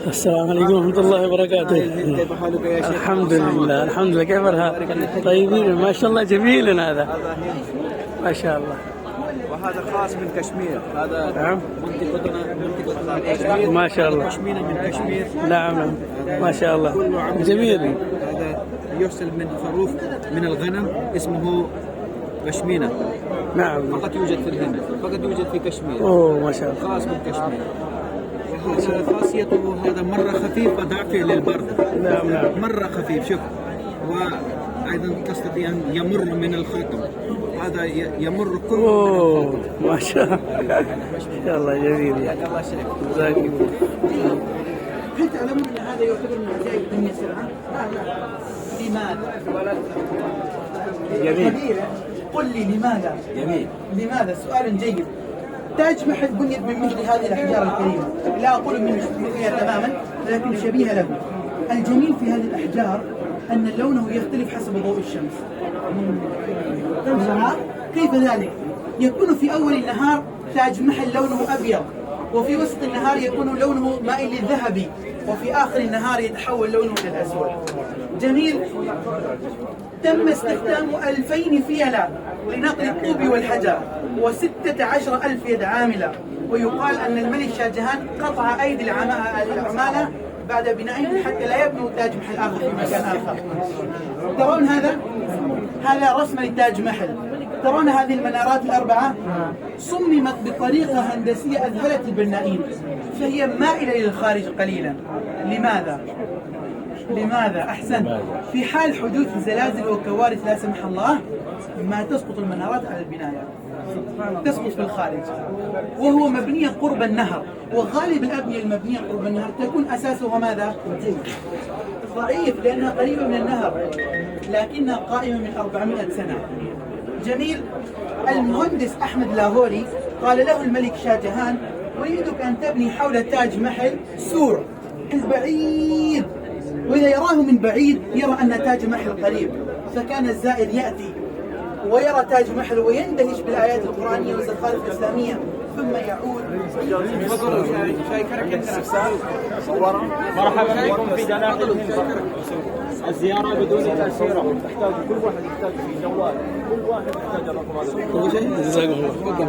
السلام عليكم ورحمة الله وبركاته. كيف حالك يا شيخ؟ الحمد لله الحمد لله. كيف الحال؟ طيبين ما شاء الله. جميل هذا ما شاء الله. وهذا خاص من كشمير. هذا نعم منطقة كشمير. ما شاء الله. بشمينة من كشمير. نعم ما شاء الله جميل. هذا يرسل من خروف من الغنم اسمه بشمينة. نعم فقط يوجد في الهند، فقط يوجد في كشمير. اوه ما شاء الله. خاص من كشمير. وهذا خاصيته هذا مرة خفيف ودافع للبرد. نعم نعم مرة خفيف شوف. وأيضا تستطيع أن يمر من الخاتم. هذا يمر كل. اوه ما شاء الله. ما شاء الله جميل. الله يسلمك. جزاك الله. هل تعلمون ان هذا يعتبر من عجائب الدنيا سرعه؟ لماذا؟ جميل. قل لي لماذا؟ جميل. لماذا؟ سؤال جيد. تاج محل بنيت من مثل هذه الاحجار الكريمه، لا اقول من مثلها تماما لكن شبيهه له. الجميل في هذه الاحجار ان لونه يختلف حسب ضوء الشمس. كيف ذلك؟ يكون في اول النهار تاج محل لونه ابيض، وفي وسط النهار يكون لونه مائل للذهبي، وفي آخر النهار يتحول لونه إلى الأسود. جميل. تم استخدام 2000 فيلة لنقل الطوب والحجر و16,000 يد عاملة، ويقال أن الملك شاه جهان قطع أيدي العمالة بعد بنائهم حتى لا يبنوا تاج محل آخر في مكان آخر. ترون هذا رسم لتاج محل. ترون هذه المنارات الأربعة صممت بطريقة هندسية أذهلت البنائين، فهي مائلة للخارج قليلا. لماذا؟ أحسن. في حال حدوث زلازل وكوارث لا سمح الله ما تسقط المنارات على البنايات، تسقط في الخارج. وهو مبنية قرب النهر، وغالب الأبنية المبنية قرب النهر تكون أساسها ماذا؟ ضعيف لأنها قريبة من النهر، لكنها قائمة من 400 سنة. جميل. المهندس أحمد لاهوري قال له الملك شاه جهان: أريدك أن تبني حول تاج محل سور البعيد، وإذا يراه من بعيد يرى أن تاج محل قريب. فكان الزائر يأتي ويرى تاج محل ويندهش بالآيات القرآنية والزخارف الإسلامية، ثم يعود. مرحبا بكم في جناح الهند. الزيارة بدون تأشيرة تحتاج كل واحد يحتاج في جوال، كل واحد يحتاج الرقم هذا. جزاك الله.